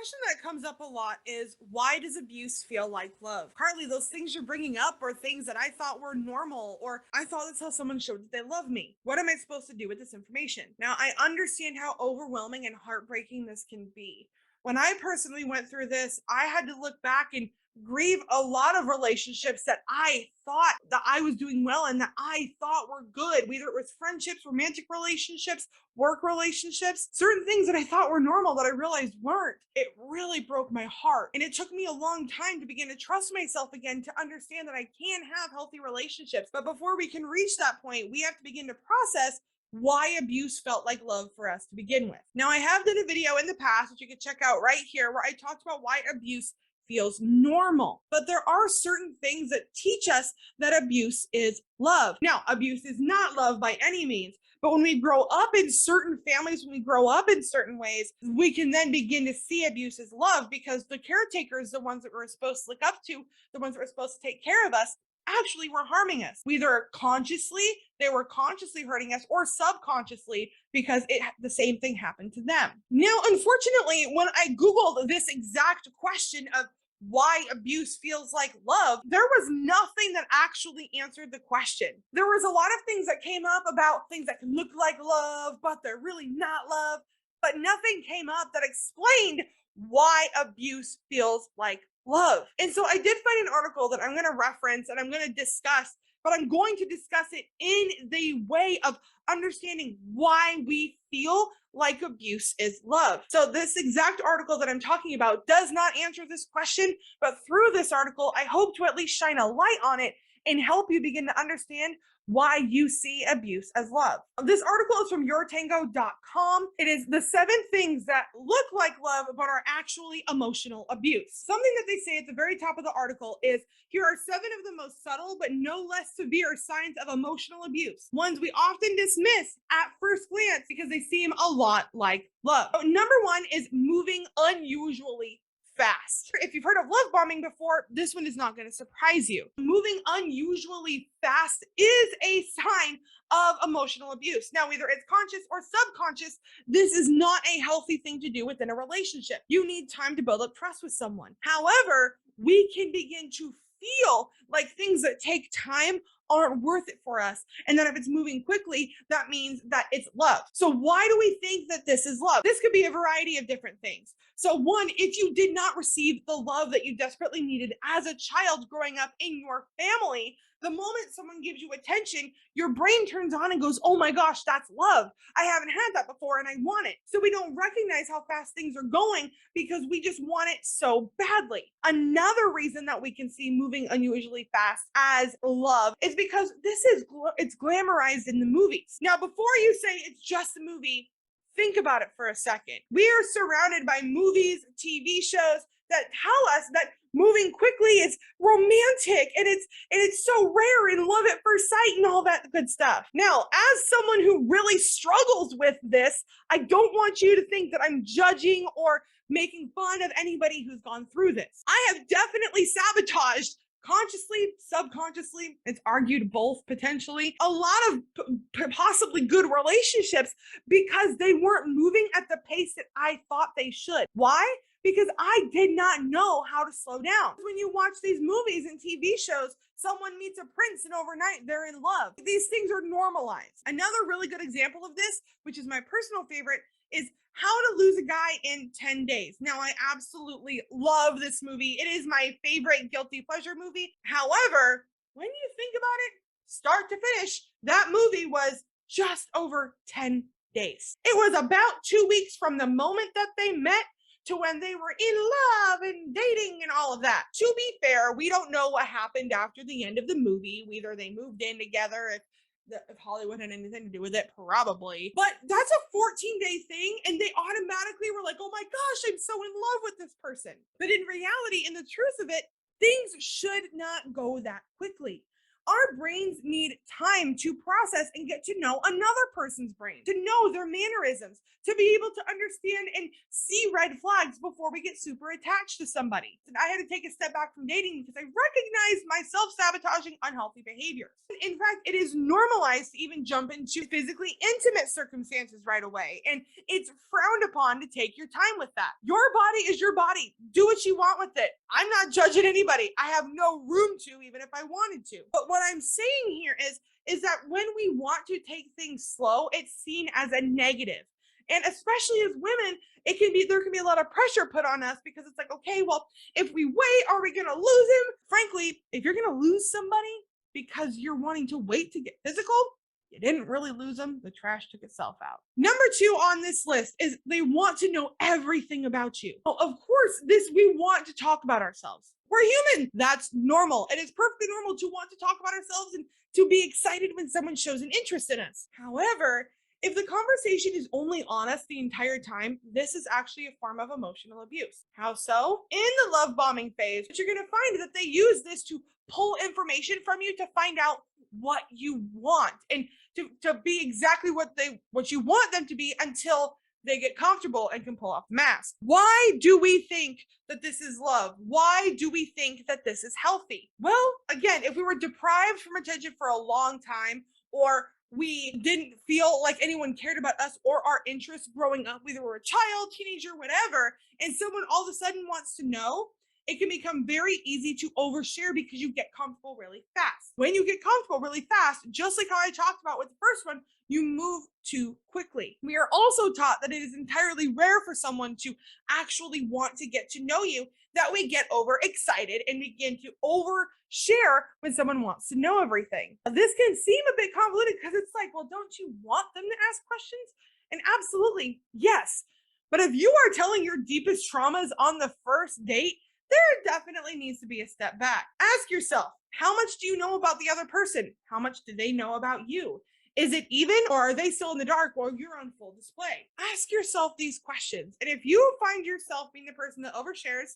question that comes up a lot is, why does abuse feel like love? Karleigh, those things you're bringing up are things that I thought were normal, or I thought that's how someone showed that they love me. What am I supposed to do with this information? Now, I understand how overwhelming and heartbreaking this can be. When I personally went through this, I had to look back and grieve a lot of relationships that I thought that I was doing well and that I thought were good, whether it was friendships, romantic relationships, work relationships, certain things that I thought were normal that I realized weren't. It really broke my heart. And it took me a long time to begin to trust myself again, to understand that I can have healthy relationships. But before we can reach that point, we have to begin to process why abuse felt like love for us to begin with. Now, I have done a video in the past, which you can check out right here, where I talked about why abuse feels normal. But there are certain things that teach us that abuse is love. Now, abuse is not love by any means, but when we grow up in certain families, when we grow up in certain ways, we can then begin to see abuse as love, because the caretakers, the ones that we're supposed to look up to, the ones that were supposed to take care of us, actually were harming us. Either consciously, they were consciously hurting us, or subconsciously, because the same thing happened to them. Now, unfortunately, when I Googled this exact question of why abuse feels like love, there was nothing that actually answered the question. There was a lot of things that came up about things that can look like love, but they're really not love. But nothing came up that explained why abuse feels like love. And so I did find an article that I'm going to reference and I'm going to discuss, but I'm going to discuss it in the way of understanding why we feel like abuse is love. So this exact article that I'm talking about does not answer this question, but through this article, I hope to at least shine a light on it and help you begin to understand why you see abuse as love. This article is from yourtango.com. It is the 7 things that look like love but are actually emotional abuse. Something that they say at the very top of the article is, here are 7 of the most subtle but no less severe signs of emotional abuse. Ones we often dismiss at first glance because they seem a lot like love. Number 1 is moving unusually fast. If you've heard of love bombing before, this one is not going to surprise you. Moving unusually fast is a sign of emotional abuse. Now, either it's conscious or subconscious, this is not a healthy thing to do within a relationship. You need time to build up trust with someone. However, we can begin to feel like things that take time aren't worth it for us, and that if it's moving quickly, that means that it's love. So why do we think that this is love? This could be a variety of different things. So one, if you did not receive the love that you desperately needed as a child growing up in your family, the moment someone gives you attention, your brain turns on and goes, oh my gosh, that's love. I haven't had that before and I want it. So we don't recognize how fast things are going because we just want it so badly. Another reason that we can see moving unusually fast as love is because it's glamorized in the movies. Now, before you say it's just a movie, think about it for a second. We are surrounded by movies, TV shows that tell us that moving quickly is romantic and it's so rare and love at first sight and all that good stuff. Now, as someone who really struggles with this, I don't want you to think that I'm judging or making fun of anybody who's gone through this. I have definitely sabotaged, consciously, subconsciously, it's argued both potentially, a lot of possibly good relationships because they weren't moving at the pace that I thought they should. Why? Because I did not know how to slow down. When you watch these movies and TV shows, someone meets a prince and overnight they're in love. These things are normalized. Another really good example of this, which is my personal favorite, is How to Lose a Guy in 10 Days. Now, I absolutely love this movie. It is my favorite guilty pleasure movie. However, when you think about it, start to finish, that movie was just over 10 days. It was about 2 weeks from the moment that they met to when they were in love and dating and all of that. To be fair, we don't know what happened after the end of the movie. Either they moved in together, if Hollywood had anything to do with it, probably. But that's a 14-day thing, and they automatically were like, oh my gosh, I'm so in love with this person. But in reality, in the truth of it, things should not go that quickly. Our brains need time to process and get to know another person's brain, to know their mannerisms, to be able to understand and see red flags before we get super attached to somebody. And I had to take a step back from dating because I recognized my self-sabotaging unhealthy behaviors. In fact, it is normalized to even jump into physically intimate circumstances right away. And it's frowned upon to take your time with that. Your body is your body. Do what you want with it. I'm not judging anybody. I have no room to, even if I wanted to. But what I'm saying here is that when we want to take things slow, it's seen as a negative. And especially as women, there can be a lot of pressure put on us because it's like, okay, well, if we wait, are we gonna lose him? Frankly, if you're gonna lose somebody because you're wanting to wait to get physical, you didn't really lose them. The trash took itself out. Number 2 on this list is they want to know everything about you. Oh, of course, we want to talk about ourselves. We're human. That's normal. It is perfectly normal to want to talk about ourselves and to be excited when someone shows an interest in us. However, if the conversation is only on us the entire time, this is actually a form of emotional abuse. How so? In the love bombing phase, you're going to find that they use this to pull information from you to find out what you want and to be exactly what you want them to be until they get comfortable and can pull off the mask. Why do we think that this is love? Why do we think that this is healthy? Well, again, if we were deprived from attention for a long time, or we didn't feel like anyone cared about us or our interests growing up, whether we're a child, teenager, whatever, and someone all of a sudden wants to know, it can become very easy to overshare because you get comfortable really fast. When you get comfortable really fast, just like how I talked about with the first one, you move too quickly. We are also taught that it is entirely rare for someone to actually want to get to know you, that we get overexcited and begin to overshare when someone wants to know everything. This can seem a bit convoluted because it's like, well, don't you want them to ask questions? And absolutely, yes. But if you are telling your deepest traumas on the first date, there definitely needs to be a step back. Ask yourself, how much do you know about the other person? How much do they know about you? Is it even, or are they still in the dark while you're on full display? Ask yourself these questions. And if you find yourself being the person that overshares,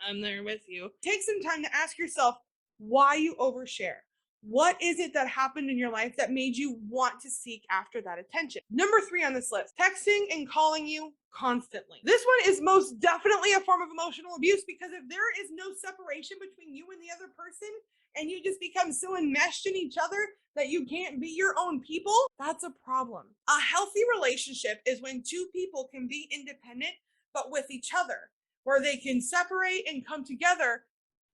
I'm there with you. Take some time to ask yourself why you overshare. What is it that happened in your life that made you want to seek after that attention? Number 3 on this list, texting and calling you constantly. This one is most definitely a form of emotional abuse because if there is no separation between you and the other person and you just become so enmeshed in each other that you can't be your own people, that's a problem. A healthy relationship is when two people can be independent but with each other, where they can separate and come together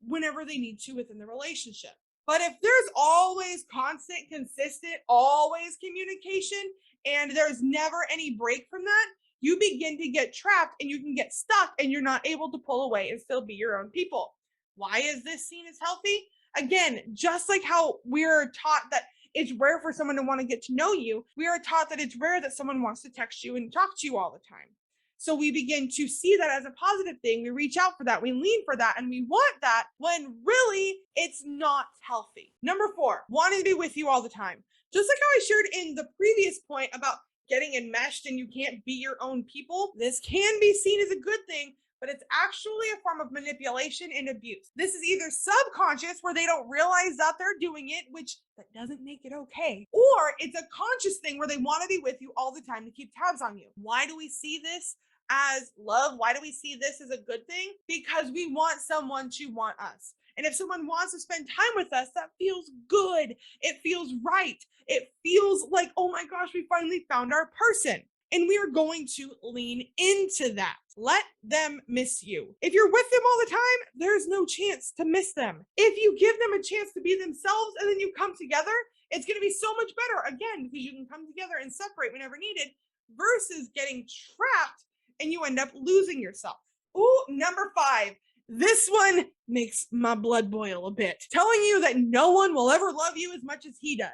whenever they need to within the relationship. But if there's always constant, consistent, always communication, and there's never any break from that, you begin to get trapped and you can get stuck and you're not able to pull away and still be your own people. Why is this seen as healthy? Again, just like how we're taught that it's rare for someone to want to get to know you, we are taught that it's rare that someone wants to text you and talk to you all the time. So we begin to see that as a positive thing. We reach out for that, we lean for that, and we want that when really it's not healthy. Number 4, wanting to be with you all the time. Just like how I shared in the previous point about getting enmeshed and you can't be your own people, this can be seen as a good thing, but it's actually a form of manipulation and abuse. This is either subconscious, where they don't realize that they're doing it, which that doesn't make it okay, or it's a conscious thing where they want to be with you all the time to keep tabs on you. Why do we see this as love? Why do we see this as a good thing? Because we want someone to want us. And if someone wants to spend time with us, that feels good. It feels right. It feels like, oh my gosh, we finally found our person. And we are going to lean into that. Let them miss you. If you're with them all the time, there's no chance to miss them. If you give them a chance to be themselves and then you come together, it's going to be so much better, again, because you can come together and separate whenever needed versus getting trapped and you end up losing yourself. Ooh, number 5. This one makes my blood boil a bit. Telling you that no one will ever love you as much as he does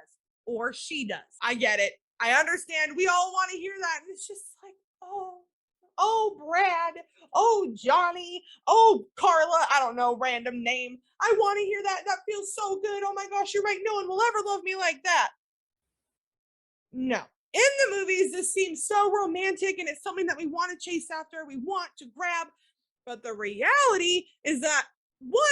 or she does. I get it. I understand. We all want to hear that. And it's just like, oh, Brad. Oh, Johnny. Oh, Carla. I don't know, random name. I want to hear that. That feels so good. Oh my gosh, you're right. No one will ever love me like that. No. In the movies, this seems so romantic and it's something that we want to chase after, we want to grab. But the reality is that, one,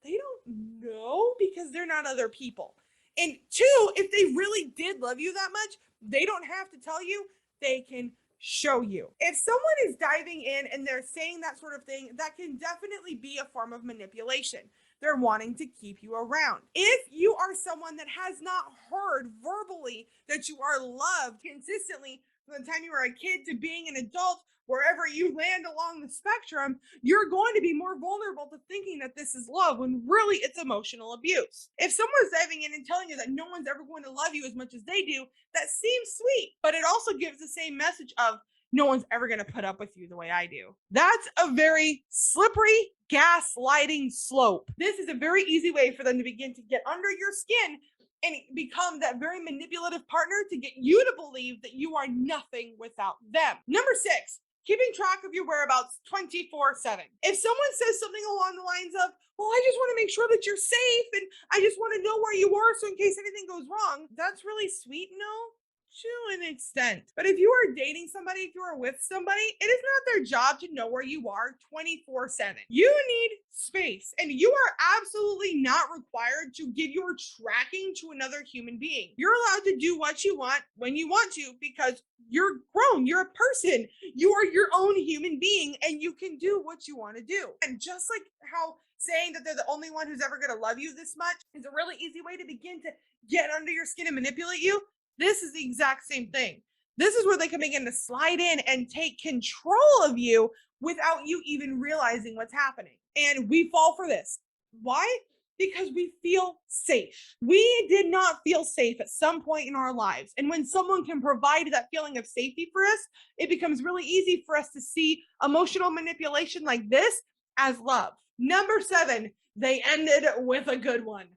They don't know because they're not other people. And two, if they really did love you that much, they don't have to tell you, they can show you. If someone is diving in and they're saying that sort of thing, that can definitely be a form of manipulation. They're wanting to keep you around. If you are someone that has not heard verbally that you are loved consistently from the time you were a kid to being an adult, wherever you land along the spectrum, you're going to be more vulnerable to thinking that this is love when really it's emotional abuse. If someone's diving in and telling you that no one's ever going to love you as much as they do, that seems sweet, but it also gives the same message of no one's ever going to put up with you the way I do. That's a very slippery gaslighting slope. This is a very easy way for them to begin to get under your skin and become that very manipulative partner to get you to believe that you are nothing without them. Number 6, keeping track of your whereabouts 24/7. If someone says something along the lines of, well, I just want to make sure that you're safe and I just want to know where you are so in case anything goes wrong, that's really sweet and all to an extent. But if you are dating somebody, if you are with somebody, it is not their job to know where you are 24/7. You need space, and you are absolutely not required to give your tracking to another human being. You're allowed to do what you want when you want to because you're grown, you're a person, you are your own human being, and you can do what you want to do. And just like how saying that they're the only one who's ever going to love you this much is a really easy way to begin to get under your skin and manipulate you, this is the exact same thing. This is where they can begin to slide in and take control of you without you even realizing what's happening. And we fall for this. Why? Because we feel safe. We did not feel safe at some point in our lives. And when someone can provide that feeling of safety for us, it becomes really easy for us to see emotional manipulation like this as love. Number 7, they ended with a good one.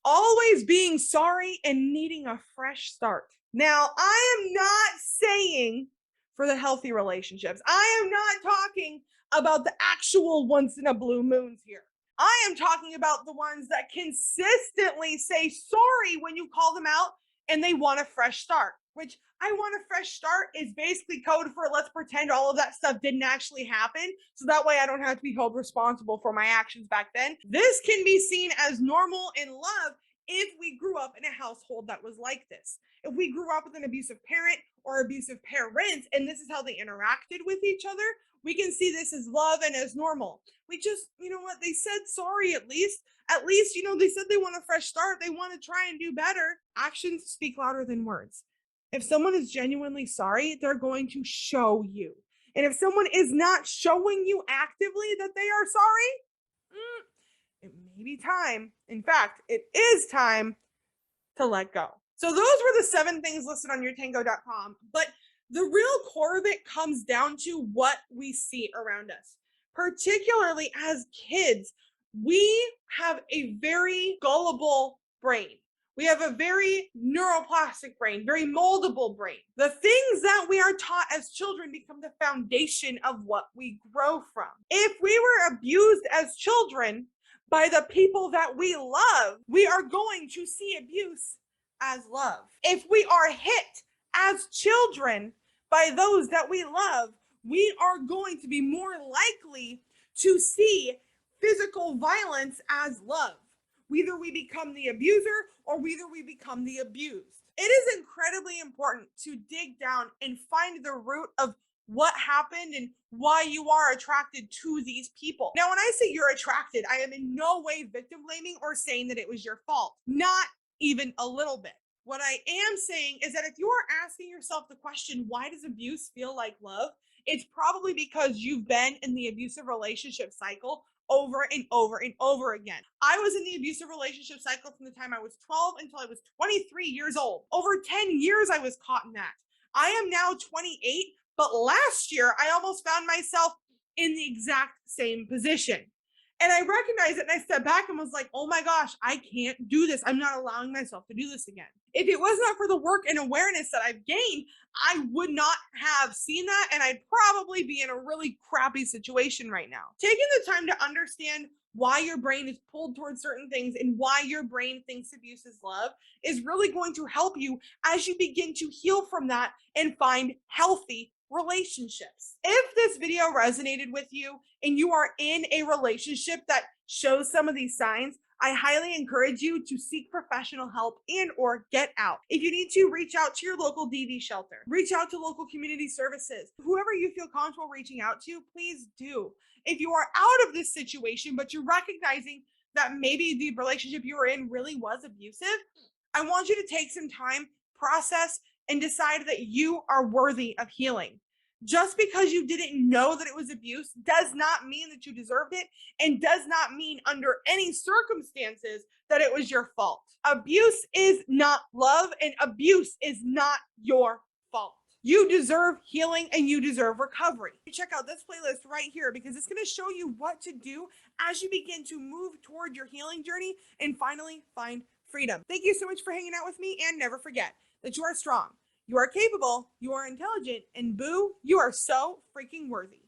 Always being sorry and needing a fresh start. Now, I am not saying for the healthy relationships. I am not talking about the actual once in a blue moons here. I am talking about the ones that consistently say sorry when you call them out and they want a fresh start, which I want a fresh start is basically code for let's pretend all of that stuff didn't actually happen. So that way I don't have to be held responsible for my actions back then. This can be seen as normal in love if we grew up in a household that was like this. If we grew up with an abusive parent or abusive parents, and this is how they interacted with each other, we can see this as love and as normal. We just, you know what, they said sorry at least. At least, they said they want a fresh start. They want to try and do better. Actions speak louder than words. If someone is genuinely sorry, they're going to show you. And if someone is not showing you actively that they are sorry, it may be time. In fact, it is time to let go. So those were the 7 things listed on yourtango.com. But the real core of it comes down to what we see around us. Particularly as kids, we have a very gullible brain. We have a very neuroplastic brain, very moldable brain. The things that we are taught as children become the foundation of what we grow from. If we were abused as children by the people that we love, we are going to see abuse as love. If we are hit as children by those that we love, we are going to be more likely to see physical violence as love. Either we become the abuser or either we become the abused. It is incredibly important to dig down and find the root of what happened and why you are attracted to these people. Now, when I say you're attracted, I am in no way victim blaming or saying that it was your fault. Not even a little bit. What I am saying is that if you are asking yourself the question, why does abuse feel like love? It's probably because you've been in the abusive relationship cycle over and over and over again. I was in the abusive relationship cycle from the time I was 12 until I was 23 years old. Over 10 years I was caught in that. I am now 28, but last year I almost found myself in the exact same position. And I recognized it and I stepped back and was like, oh my gosh, I can't do this. I'm not allowing myself to do this again. If it was not for the work and awareness that I've gained, I would not have seen that. And I'd probably be in a really crappy situation right now. Taking the time to understand why your brain is pulled towards certain things and why your brain thinks abuse is love is really going to help you as you begin to heal from that and find healthy relationships. If this video resonated with you and you are in a relationship that shows some of these signs, I highly encourage you to seek professional help and or get out. If you need to, reach out to your local DV shelter, reach out to local community services, whoever you feel comfortable reaching out to, please do. If you are out of this situation, but you're recognizing that maybe the relationship you were in really was abusive, I want you to take some time, process, and decide that you are worthy of healing. Just because you didn't know that it was abuse does not mean that you deserved it, and does not mean under any circumstances that it was your fault. Abuse is not love, and abuse is not your fault. You deserve healing and you deserve recovery. Check out this playlist right here because it's going to show you what to do as you begin to move toward your healing journey and finally find freedom. Thank you so much for hanging out with me, and never forget that you are strong, you are capable, you are intelligent, and boo, you are so freaking worthy.